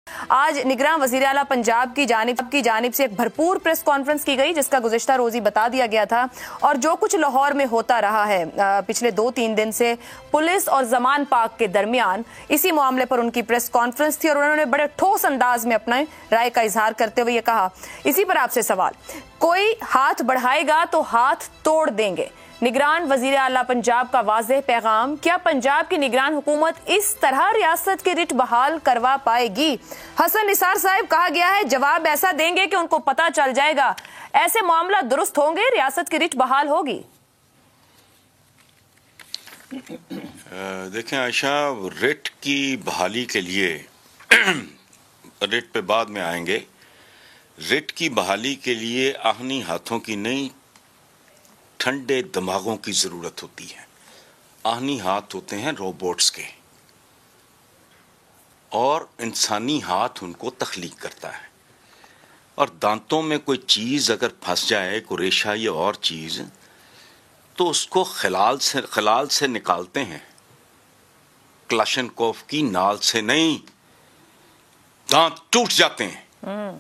آج نگراں وزیر اعلیٰ پنجاب کی جانب سے ایک بھرپور پریس کانفرنس کی گئی جس کا گزشتہ روز ہی بتا دیا گیا تھا، اور جو کچھ لاہور میں ہوتا رہا ہے پچھلے 2-3 دن سے پولیس اور زمان پاک کے درمیان، اسی معاملے پر ان کی پریس کانفرنس تھی اور انہوں نے بڑے ٹھوس انداز میں اپنے رائے کا اظہار کرتے ہوئے یہ کہا۔ اسی پر آپ سے سوال، کوئی ہاتھ بڑھائے گا تو ہاتھ توڑ دیں گے، نگران وزیر اعلیٰ پنجاب کا واضح پیغام۔ کیا پنجاب کی نگران حکومت اس طرح ریاست کے رٹ بحال کروا پائے گی؟ حسن نثار صاحب، کہا گیا ہے جواب ایسا دیں گے کہ ان کو پتا چل جائے گا، ایسے معاملہ درست ہوں گے، ریاست کی رٹ بحال ہوگی؟ دیکھیں عائشہ، رٹ کی بحالی کے لیے رٹ پہ بعد میں آئیں گے۔ رٹ کی بحالی کے لیے آہنی ہاتھوں کی نہیں، ٹھنڈے دماغوں کی ضرورت ہوتی ہے۔ آہنی ہاتھ ہوتے ہیں روبوٹس کے، اور انسانی ہاتھ ان کو تخلیق کرتا ہے، اور دانتوں میں کوئی چیز اگر پھنس جائے، کوئی ریشہ یا اور چیز، تو اس کو خلال سے نکالتے ہیں، کلاشنکوف کی نال سے نہیں، دانت ٹوٹ جاتے ہیں۔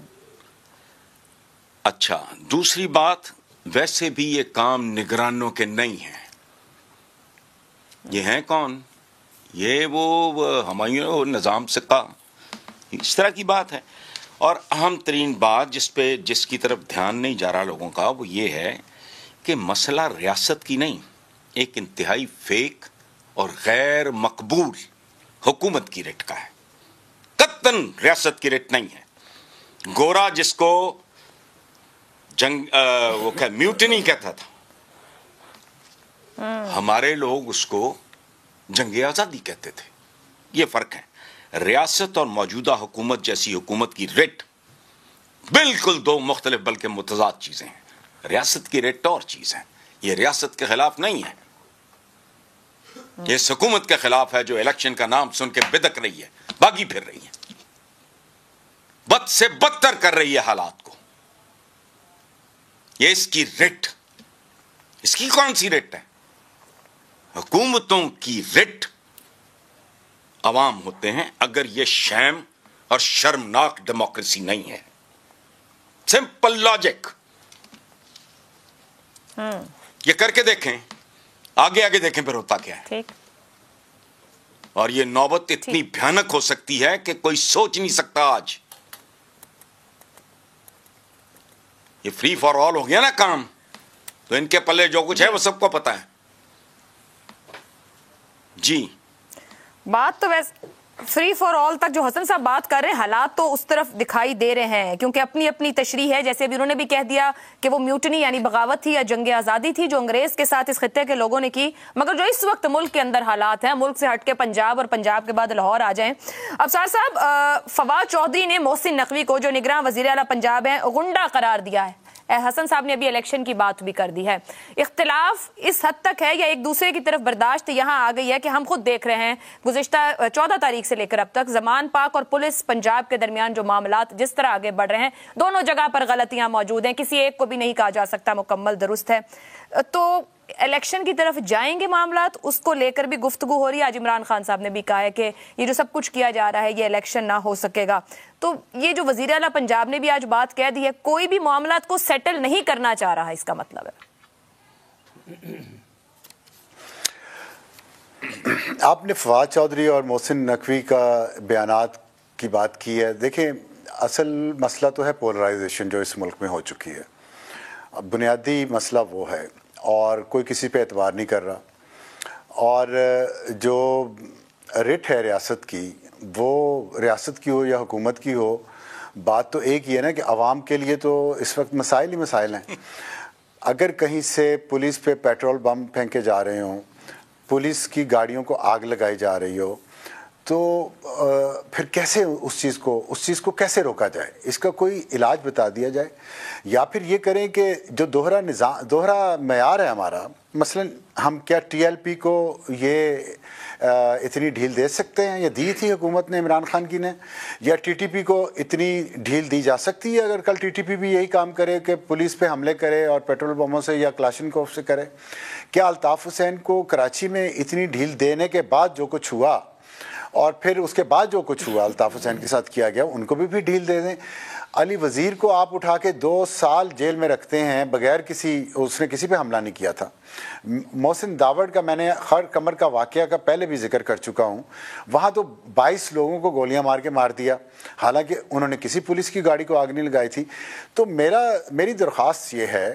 اچھا، دوسری بات، ویسے بھی یہ کام نگرانوں کے نہیں ہیں۔ یہ ہیں کون؟ یہ وہ ہمایوں نظام سکہ، اس طرح کی بات ہے۔ اور اہم ترین بات جس کی طرف دھیان نہیں جا رہا لوگوں کا، وہ یہ ہے کہ مسئلہ ریاست کی نہیں، ایک انتہائی فیک اور غیر مقبول حکومت کی رٹ کا ہے۔ قطعاً ریاست کی رٹ نہیں ہے۔ گورا جس کو وہ میوٹنی کہتا تھا، ہمارے لوگ اس کو جنگ آزادی کہتے تھے۔ یہ فرق ہے۔ ریاست اور موجودہ حکومت جیسی حکومت کی رٹ بالکل دو مختلف بلکہ متضاد چیزیں ہیں۔ ریاست کی رٹ اور چیز ہے، یہ ریاست کے خلاف نہیں ہے، یہ اس حکومت کے خلاف ہے جو الیکشن کا نام سن کے بدک رہی ہے، باغی پھر رہی ہے، بد سے بدتر کر رہی ہے حالات کو۔ یہ اس کی رٹ، اس کی کون سی رٹ ہے؟ حکومتوں کی رٹ عوام ہوتے ہیں، اگر یہ شیم اور شرمناک ڈیموکریسی نہیں ہے۔ سمپل لاجک، یہ کر کے دیکھیں، آگے دیکھیں پھر ہوتا کیا ہے۔ اور یہ نوبت اتنی بھیانک ہو سکتی ہے کہ کوئی سوچ نہیں سکتا۔ آج یہ فری فار آل ہو گیا نا کام، تو ان کے پلے جو کچھ ہے وہ سب کو پتا ہے۔ جی، بات تو ویسے فری فار آل تک جو حسن صاحب بات کر رہے ہیں، حالات تو اس طرف دکھائی دے رہے ہیں، کیونکہ اپنی اپنی تشریح ہے۔ جیسے ابھی انہوں نے بھی کہہ دیا کہ وہ میوٹنی یعنی بغاوت تھی یا جنگ آزادی تھی جو انگریز کے ساتھ اس خطے کے لوگوں نے کی، مگر جو اس وقت ملک کے اندر حالات ہیں، ملک سے ہٹ کے پنجاب اور پنجاب کے بعد لاہور آ جائیں۔ ابصار صاحب، فواد چودھری نے محسن نقوی کو جو نگراں وزیر اعلیٰ پنجاب ہیں غنڈہ قرار دیا ہے۔ حسن صاحب نے ابھی الیکشن کی بات بھی کر دی ہے۔ اختلاف اس حد تک ہے یا ایک دوسرے کی طرف برداشت یہاں آ گئی ہے کہ ہم خود دیکھ رہے ہیں گزشتہ 14 تاریخ سے لے کر اب تک زمان پاک اور پولیس پنجاب کے درمیان جو معاملات جس طرح آگے بڑھ رہے ہیں، دونوں جگہ پر غلطیاں موجود ہیں، کسی ایک کو بھی نہیں کہا جا سکتا مکمل درست ہے۔ تو الیکشن کی طرف جائیں گے معاملات، اس کو لے کر بھی گفتگو ہو رہی ہے۔ آج عمران خان صاحب نے بھی کہا ہے کہ یہ جو سب کچھ کیا جا رہا ہے یہ الیکشن نہ ہو سکے گا۔ تو یہ جو وزیر اعلیٰ پنجاب نے بھی آج بات کہہ دی ہے، کوئی بھی معاملات کو سیٹل نہیں کرنا چاہ رہا، اس کا مطلب ہے؟ آپ نے فواد چودھری اور محسن نقوی کا بیانات کی بات کی ہے۔ دیکھیں، اصل مسئلہ تو ہے پولرائزیشن جو اس ملک میں ہو چکی ہے، بنیادی مسئلہ وہ ہے، اور کوئی کسی پہ اعتبار نہیں کر رہا۔ اور جو رٹ ہے ریاست کی، وہ ریاست کی ہو یا حکومت کی ہو، بات تو ایک ہی ہے نا کہ عوام کے لیے تو اس وقت مسائل ہی مسائل ہیں۔ اگر کہیں سے پولیس پہ پیٹرول بم پھینکے جا رہے ہوں، پولیس کی گاڑیوں کو آگ لگائی جا رہی ہو، تو پھر کیسے اس چیز کو کیسے روکا جائے؟ اس کا کوئی علاج بتا دیا جائے، یا پھر یہ کریں کہ جو دوہرا معیار ہے ہمارا، مثلا ہم کیا ٹی ایل پی کو یہ اتنی ڈھیل دے سکتے ہیں، یا دی تھی حکومت نے عمران خان کی نے، یا ٹی ٹی پی کو اتنی ڈھیل دی جا سکتی ہے اگر کل ٹی ٹی پی بھی یہی کام کرے کہ پولیس پہ حملے کرے اور پیٹرول بموں سے یا کلاشنکوف سے کرے؟ کیا الطاف حسین کو کراچی میں اتنی ڈھیل دینے کے بعد جو کچھ ہوا، اور پھر اس کے بعد جو کچھ ہوا الطاف حسین کے ساتھ کیا گیا ان کو بھی ڈھیل دے دیں. علی وزیر کو آپ اٹھا کے 2 سال جیل میں رکھتے ہیں بغیر اس نے کسی پہ حملہ نہیں کیا تھا. محسن داوڑ کا میں نے خر کمر کا واقعہ کا پہلے بھی ذکر کر چکا ہوں. وہاں تو 22 لوگوں کو گولیاں مار کے مار دیا, حالانکہ انہوں نے کسی پولیس کی گاڑی کو آگ نہیں لگائی تھی. تو میری درخواست یہ ہے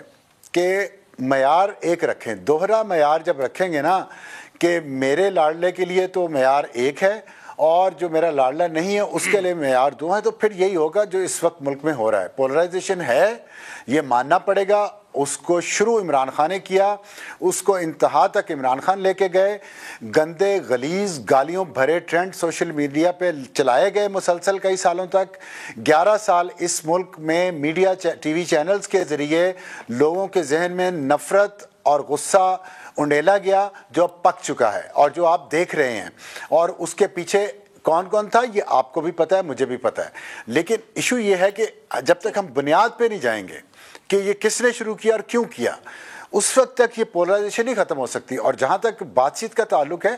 کہ معیار ایک رکھیں. دوہرا معیار جب رکھیں گے نا کہ میرے لاڈلے کے لیے تو معیار ایک ہے اور جو میرا لاڈلا نہیں ہے اس کے لیے معیار 2 ہے, تو پھر یہی ہوگا جو اس وقت ملک میں ہو رہا ہے. پولرائزیشن ہے, یہ ماننا پڑے گا. اس کو شروع عمران خان نے کیا, اس کو انتہا تک عمران خان لے کے گئے. گندے غلیظ گالیوں بھرے ٹرینڈ سوشل میڈیا پہ چلائے گئے مسلسل کئی سالوں تک. 11 سال اس ملک میں میڈیا ٹی وی چینلز کے ذریعے لوگوں کے ذہن میں نفرت اور غصہ انڈیلا گیا جو اب پک چکا ہے اور جو آپ دیکھ رہے ہیں. اور اس کے پیچھے کون کون تھا یہ آپ کو بھی پتہ ہے, مجھے بھی پتہ ہے. لیکن ایشو یہ ہے کہ جب تک ہم بنیاد پہ نہیں جائیں گے کہ یہ کس نے شروع کیا اور کیوں کیا, اس وقت تک یہ پولرائزیشن ہی ختم ہو سکتی. اور جہاں تک بات چیت کا تعلق ہے,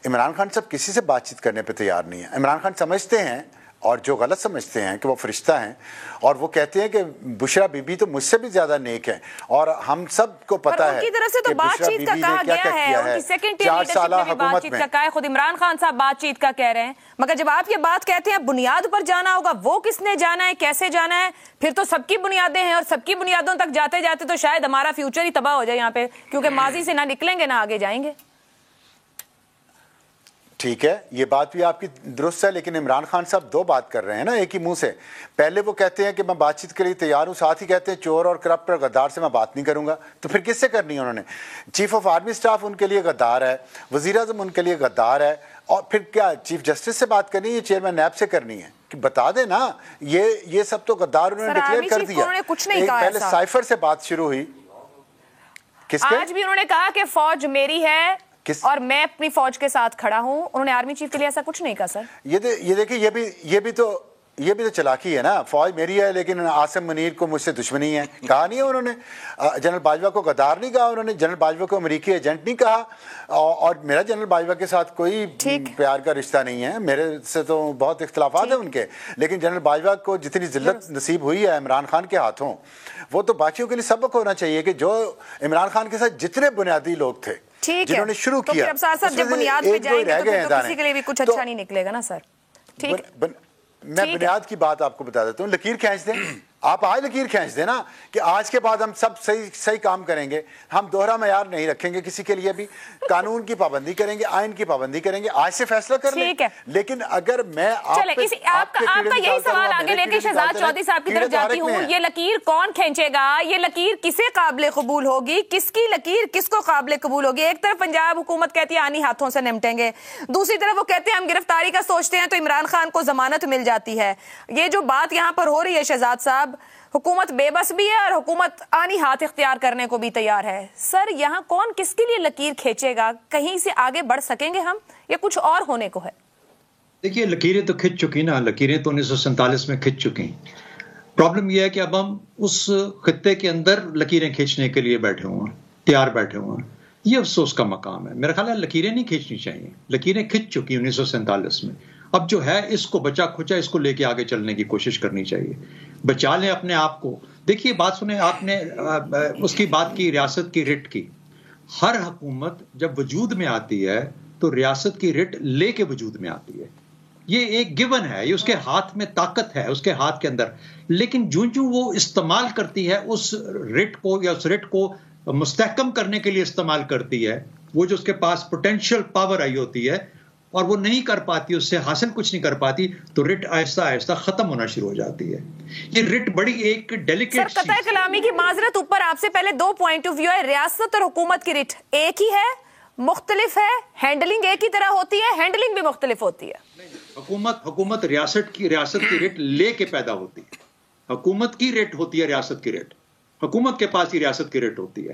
عمران خان صاحب کسی سے بات چیت کرنے پہ تیار نہیں ہے. عمران خان سمجھتے ہیں اور جو غلط سمجھتے ہیں کہ وہ فرشتہ ہیں, اور وہ کہتے ہیں کہ بشرا بی بی تو مجھ سے بھی زیادہ نیک ہے, اور ہم سب کو پتہ ہے کی طرف سے تو بات چیت کا کہا گیا ہے, ان کی سیکنڈ ٹائر لیڈرشپ نے بھی بات چیت کا کہا ہے. خود عمران خان صاحب بات چیت کا کہہ رہے ہیں, مگر جب آپ یہ بات کہتے ہیں بنیاد پر جانا ہوگا, وہ کس نے جانا ہے, کیسے جانا ہے, پھر تو سب کی بنیادیں ہیں, اور سب کی بنیادوں تک جاتے جاتے تو شاید ہمارا فیوچر ہی تباہ ہو جائے یہاں پہ, کیونکہ ماضی سے نہ نکلیں گے نہ آگے جائیں گے. ٹھیک ہے, یہ بات بھی آپ کی درست ہے, لیکن عمران خان صاحب 2 بات کر رہے ہیں نا ایک ہی منہ سے. پہلے وہ کہتے ہیں کہ میں بات چیت کے لیے تیار ہوں, ساتھ ہی کہتے ہیں چور اور کرپٹ اور غدار سے میں بات نہیں کروں گا. تو پھر کس سے کرنی ہے انہوں نے؟ چیف آف آرمی اسٹاف ان کے لیے غدار ہے, وزیر اعظم ان کے لیے غدار ہے, اور پھر کیا چیف جسٹس سے بات کرنی ہے, چیئرمین نیب سے کرنی ہے؟ کہ بتا دے نا, یہ سب تو غدار انہوں نے ڈکلیئر کر دیا. پہلے سائفر سے بات شروع ہوئی, آج بھی انہوں نے کہا کہ فوج میری ہے اور میں اپنی فوج کے ساتھ کھڑا ہوں. انہوں نے آرمی چیف کے لیے ایسا کچھ نہیں کہا. سر یہ دیکھیں, یہ بھی تو چلاکی ہے نا. فوج میری ہے لیکن عاصم منیر کو مجھ سے دشمنی ہے, کہا نہیں ہے انہوں نے. جنرل باجوہ کو غدار نہیں کہا انہوں نے, جنرل باجوہ کو امریکی ایجنٹ نہیں کہا, اور میرا جنرل باجوہ کے ساتھ کوئی پیار کا رشتہ نہیں ہے, میرے سے تو بہت اختلافات ہیں ان کے, لیکن جنرل باجوہ کو جتنی ذلت نصیب ہوئی ہے عمران خان کے ہاتھوں, وہ تو باقیوں کے لیے سبق ہونا چاہیے کہ جو عمران خان کے ساتھ جتنے بنیادی لوگ تھے جنہوں نے شروع کیا, جب بنیاد پہ جائیں گے تو پھر کسی کے لیے بھی کچھ اچھا نہیں نکلے گا نا سر. ٹھیک, میں بنیاد کی بات آپ کو بتا دیتا ہوں. لکیر کھینچ دیں آپ, آج لکیر کھینچ دیں نا کہ آج کے بعد ہم سب صحیح کام کریں گے, ہم دوہرا معیار نہیں رکھیں گے کسی کے لیے بھی, قانون کی پابندی کریں گے, آئین کی پابندی کریں گے. آج سے فیصلہ کر لیں. لیکن اگر میں آپ کا یہی سوال آگے لے کے شہزاد چودھری صاحب کی طرف جاتی ہوں, یہ لکیر کون کھینچے گا, یہ لکیر کسے قابل قبول ہوگی, کس کی لکیر کس کو قابل قبول ہوگی؟ ایک طرف پنجاب حکومت کہتی ہے آنی ہاتھوں سے نمٹیں گے, دوسری طرف وہ کہتے ہیں ہم گرفتاری کا سوچتے ہیں تو عمران خان کو ضمانت مل جاتی ہے. یہ جو بات یہاں پر ہو رہی ہے شہزاد صاحب, حکومت بے بس بھی ہے اور حکومت آنی ہاتھ اختیار کرنے کو بھی تیار ہے. سر یہاں کون کس کے لیے لکیر کھینچے گا؟ کہیں سے آگے بڑھ سکیں گے ہم یا کچھ اور ہونے کو ہے؟ دیکھیے لکیریں تو کھنچ چکی نا, لکیریں تو 1947 میں کھنچ چکی. پرابلم یہ ہے کہ اب ہم اس خطے کے اندر لکیریں کھینچنے کے لیے بیٹھے ہوئے ہیں, تیار بیٹھے ہوئے ہیں. یہ افسوس کا مقام ہے. میرا خیال ہے لکیریں نہیں کھینچنی چاہیے, لکیریں کھنچ چکی 1947 میں. اب جو ہے اس کو بچا کھچا اس کو لے کے آگے چلنے کی کوشش کرنی چاہیے, بچا لیں اپنے آپ کو. دیکھیے بات سنیں, آپ نے اس کی بات کی ریاست کی رٹ کی. ہر حکومت جب وجود میں آتی ہے تو ریاست کی رٹ لے کے وجود میں آتی ہے. یہ ایک گیون ہے, یہ اس کے ہاتھ میں طاقت ہے, اس کے ہاتھ کے اندر. لیکن جو وہ استعمال کرتی ہے اس رٹ کو یا اس رٹ کو مستحکم کرنے کے لیے استعمال کرتی ہے, وہ جو اس کے پاس پوٹینشیل پاور آئی ہوتی ہے اور وہ نہیں کر پاتی, اس سے حاصل کچھ نہیں کر پاتی, تو رٹ آہستہ آہستہ ختم ہونا شروع ہو جاتی ہے. یہ رٹ بڑی ایک ڈیلیکیٹ. سر قطع کلامی کی معذرت, اوپر آپ سے پہلے 2 پوائنٹ آف ویو ہے. ریاست اور حکومت کی رٹ ایک ہی ہے, مختلف ہے؟ ہینڈلنگ ایک ہی طرح ہوتی ہے, ہینڈلنگ بھی مختلف ہوتی ہے. حکومت ریاست کی رٹ لے کے پیدا ہوتی ہے. حکومت کی رٹ ہوتی ہے ریاست کی رٹ, حکومت کے پاس ہی ریاست کی رٹ ہوتی ہے.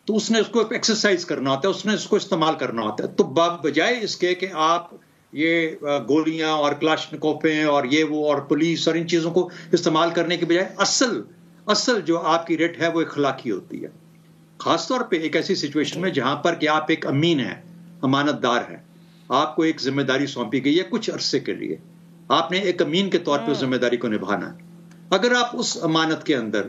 تو اس نے اس کو ایکسرسائز کرنا ہوتا ہے, اس نے اس کو استعمال کرنا ہوتا ہے. تو بجائے اس کے کہ آپ یہ گولیاں اور کلاشنکوفیں اور یہ وہ اور پولیس اور ان چیزوں کو استعمال کرنے کے بجائے اصل جو آپ کی رٹ ہے وہ اخلاقی ہوتی ہے. خاص طور پہ ایک ایسی سچویشن میں جہاں پر کہ آپ ایک امین ہیں, امانت دار ہیں, آپ کو ایک ذمہ داری سونپی گئی ہے کچھ عرصے کے لیے، آپ نے ایک امین کے طور پہ اس ذمہ داری کو نبھانا ہے. اگر آپ اس امانت کے اندر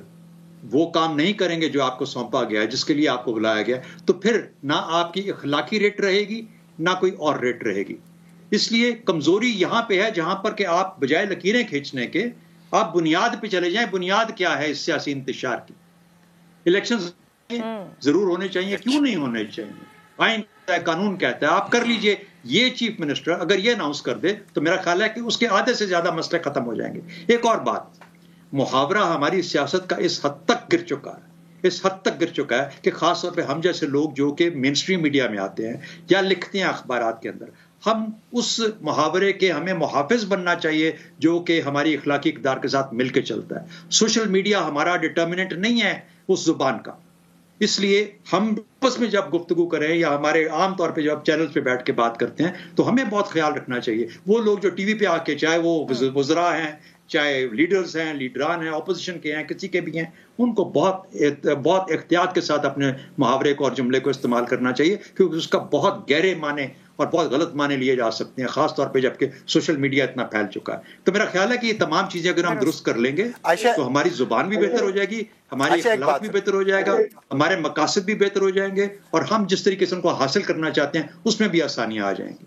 وہ کام نہیں کریں گے جو آپ کو سونپا گیا ہے، جس کے لیے آپ کو بلایا گیا، تو پھر نہ آپ کی اخلاقی ریٹ رہے گی نہ کوئی اور ریٹ رہے گی. اس لیے کمزوری یہاں پہ ہے جہاں پر کہ آپ بجائے لکیریں کھینچنے کے آپ بنیاد پہ چلے جائیں. بنیاد کیا ہے اس سیاسی انتشار کی؟ الیکشن ضرور ہونے چاہیے، کیوں نہیں ہونے چاہیے؟ آئین کہتا ہے، قانون کہتا ہے، آپ کر لیجئے. یہ چیف منسٹر اگر یہ اناؤنس کر دے تو میرا خیال ہے کہ اس کے آدھے سے زیادہ مسئلے ختم ہو جائیں گے. ایک اور بات، محاورہ ہماری سیاست کا اس حد تک گر چکا ہے کہ خاص طور پہ ہم جیسے لوگ جو کہ مین اسٹریم میڈیا میں آتے ہیں یا لکھتے ہیں اخبارات کے اندر، ہم اس محاورے کے ہمیں محافظ بننا چاہیے جو کہ ہماری اخلاقی اقدار کے ساتھ مل کے چلتا ہے. سوشل میڈیا ہمارا ڈٹرمنٹ نہیں ہے اس زبان کا، اس لیے ہم آپس میں جب گفتگو کریں یا ہمارے عام طور پہ جب چینل پہ بیٹھ کے بات کرتے ہیں تو ہمیں بہت خیال رکھنا چاہیے. وہ لوگ جو ٹی وی پہ آ کے، چاہے وہ وزراء ہیں، چاہے لیڈرز ہیں، لیڈران ہیں، اپوزیشن کے ہیں، کسی کے بھی ہیں، ان کو بہت احتیاط کے ساتھ اپنے محاورے کو اور جملے کو استعمال کرنا چاہیے، کیونکہ اس کا بہت گہرے معنی اور بہت غلط معنی لیے جا سکتے ہیں، خاص طور پہ جب کہ سوشل میڈیا اتنا پھیل چکا ہے. تو میرا خیال ہے کہ یہ تمام چیزیں اگر ہم درست کر لیں گے تو ہماری زبان بھی بہتر ہو جائے گی، ہماری اخلاق بھی بہتر ہو جائے گا، ہمارے مقاصد بھی بہتر ہو جائیں گے، اور ہم جس طریقے سے ان کو حاصل کرنا چاہتے ہیں اس میں بھی آسانیاں آ جائیں گی.